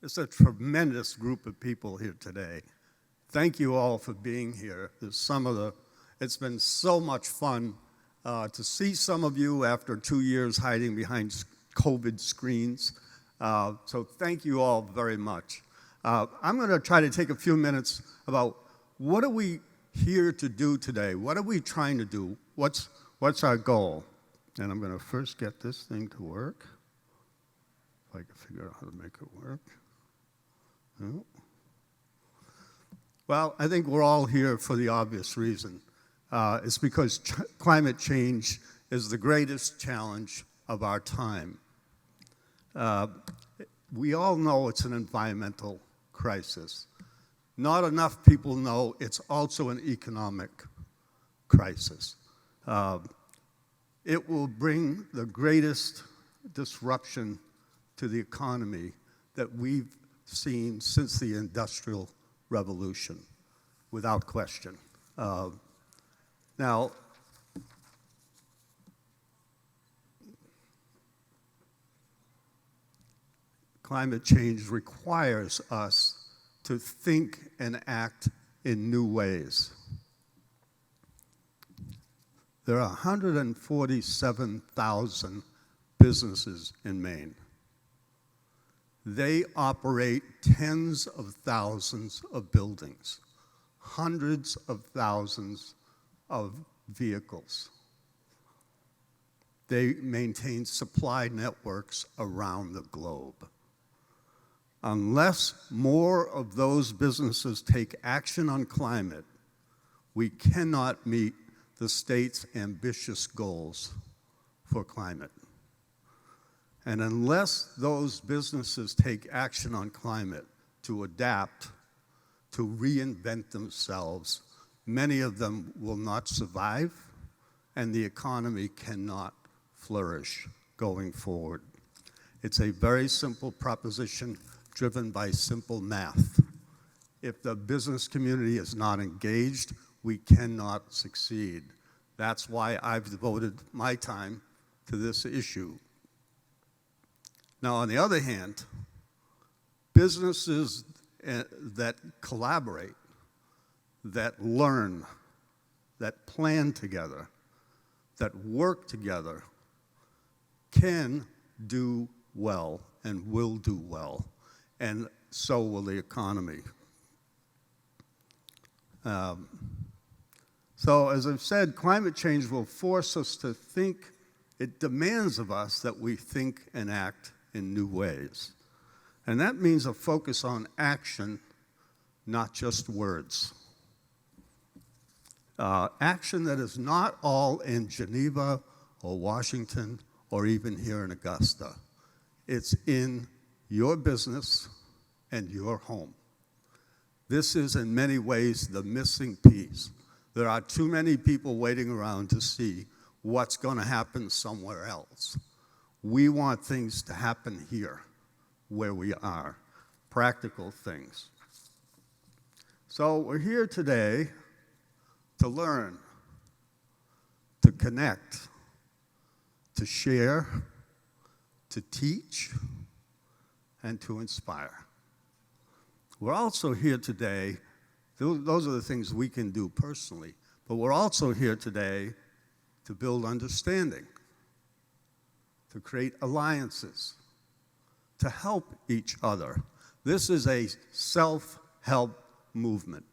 It's a tremendous group of people here today. Thank you all for being here. It's been so much fun to see some of you after 2 years hiding behind COVID screens. So thank you all very much. I'm going to try to take a few minutes about what are we here to do today? What are we trying to do? What's our goal? And I'm going to first get this thing to work. If I can figure out how to make it work. No. Well, I think we're all here for the obvious reason. It's because climate change is the greatest challenge of our time. We all know it's an environmental crisis. Not enough people know it's also an economic crisis. It will bring the greatest disruption to the economy that we've seen since the Industrial Revolution, without question. Now, climate change requires us to think and act in new ways. There are 147,000 businesses in Maine. They operate tens of thousands of buildings, hundreds of thousands of vehicles. They maintain supply networks around the globe. Unless more of those businesses take action on climate, we cannot meet the state's ambitious goals for climate. And unless those businesses take action on climate to adapt, to reinvent themselves, many of them will not survive, and the economy cannot flourish going forward. It's a very simple proposition driven by simple math. If the business community is not engaged, we cannot succeed. That's why I've devoted my time to this issue. Now, on the other hand, businesses that collaborate, that learn, that plan together, that work together, can do well and will do well, and so will the economy. So, as I've said, climate change will force us to think. It demands of us that we think and act in new ways. And that means a focus on action, not just words. Action that is not all in Geneva or Washington or even here in Augusta. It's in your business and your home. This is in many ways the missing piece. There are too many people waiting around to see what's going to happen somewhere else. We want things to happen here, where we are, practical things. So we're here today to learn, to connect, to share, to teach, and to inspire. We're also here today, those are the things we can do personally, but we're also here today to build understanding, to create alliances, to help each other. This is a self-help movement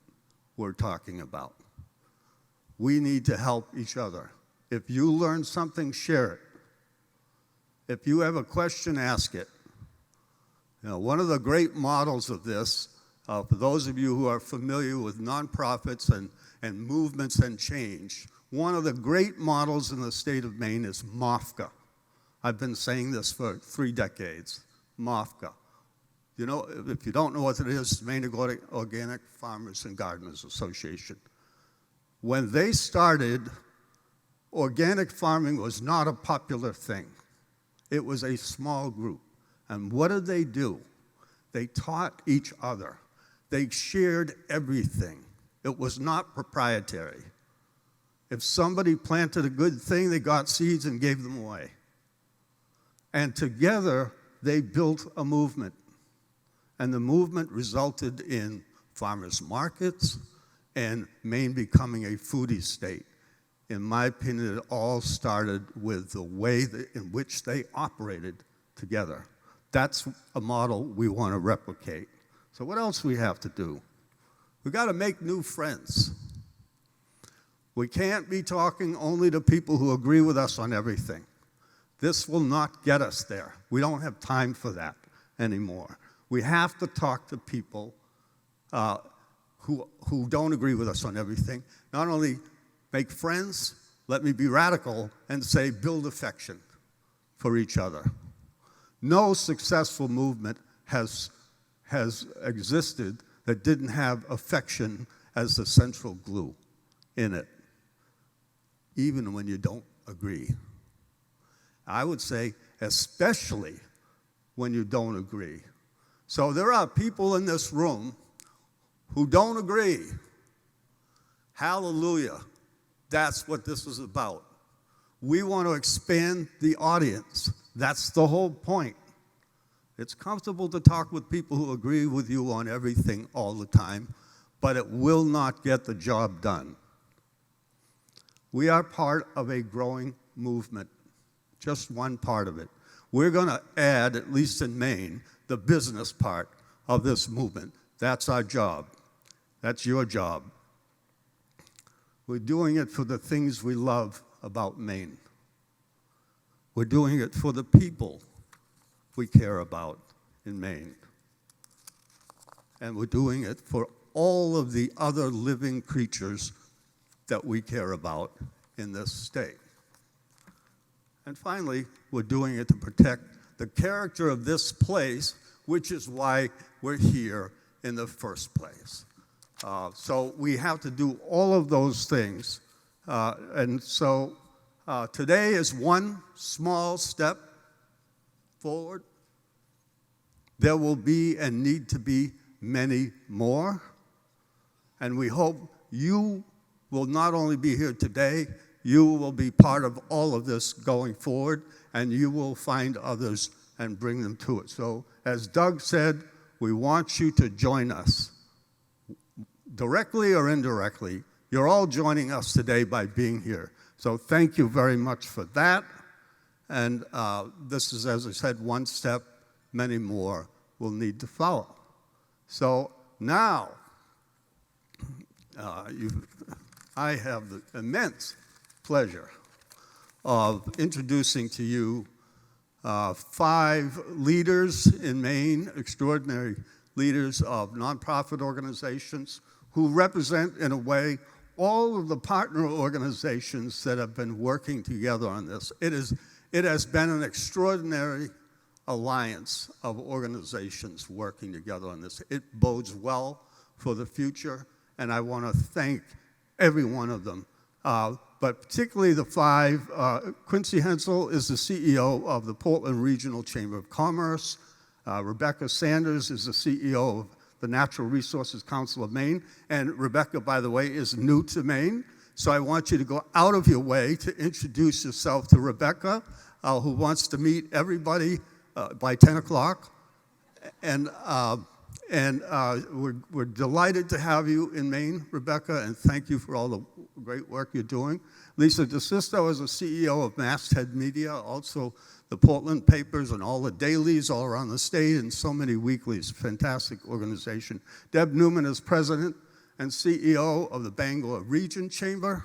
we're talking about. We need to help each other. If you learn something, share it. If you have a question, ask it. You know, one of the great models of this, for those of you who are familiar with nonprofits and movements and change, one of the great models in the state of Maine is MOFGA. I've been saying this for 3 decades, MOFGA. You know, if you don't know what it is, Maine Organic Farmers and Gardeners Association. When they started, organic farming was not a popular thing. It was a small group. And what did they do? They taught each other. They shared everything. It was not proprietary. If somebody planted a good thing, they got seeds and gave them away. And together, they built a movement. And the movement resulted in farmers markets and Maine becoming a foodie state. In my opinion, it all started with the way in which they operated together. That's a model we want to replicate. So what else we have to do? We've got to make new friends. We can't be talking only to people who agree with us on everything. This will not get us there. We don't have time for that anymore. We have to talk to people who don't agree with us on everything. Not only make friends, let me be radical and say build affection for each other. No successful movement has existed that didn't have affection as the central glue in it, even when you don't agree. I would say especially when you don't agree. So there are people in this room who don't agree. Hallelujah. That's what this is about. We want to expand the audience. That's the whole point. It's comfortable to talk with people who agree with you on everything all the time, but it will not get the job done. We are part of a growing movement, just one part of it. We're going to add, at least in Maine, the business part of this movement. That's our job. That's your job. We're doing it for the things we love about Maine. We're doing it for the people we care about in Maine. And we're doing it for all of the other living creatures that we care about in this state. And finally, we're doing it to protect the character of this place, which is why we're here in the first place. So we have to do all of those things. And so today is one small step forward. There will be and need to be many more. And we hope you will not only be here today, you will be part of all of this going forward, and you will find others and bring them to it. So as Doug said, we want you to join us. Directly or indirectly, you're all joining us today by being here. So thank you very much for that. And this is, as I said, one step. Many more will need to follow. So now, I have the immense pleasure of introducing to you 5 leaders in Maine, extraordinary leaders of nonprofit organizations who represent, in a way, all of the partner organizations that have been working together on this. It has been an extraordinary alliance of organizations working together on this. It bodes well for the future, and I want to thank every one of them. But particularly the 5, Quincy Hensel is the CEO of the Portland Regional Chamber of Commerce. Rebecca Sanders is the CEO of the Natural Resources Council of Maine. And Rebecca, by the way, is new to Maine. So I want you to go out of your way to introduce yourself to Rebecca, who wants to meet everybody by 10 o'clock. And we're delighted to have you in Maine, Rebecca, and thank you for all the great work you're doing. Lisa DeSisto is the CEO of Masthead Media, also the Portland papers and all the dailies all around the state and so many weeklies. Fantastic organization. Deb Newman is president and CEO of the Bangor Region Chamber.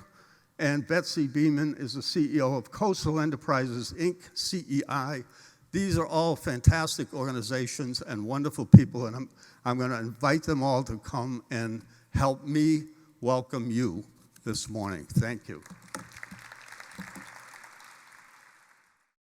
And Betsy Beeman is the CEO of Coastal Enterprises, Inc., CEI. These are all fantastic organizations and wonderful people, and I'm going to invite them all to come and help me welcome you this morning. Thank you.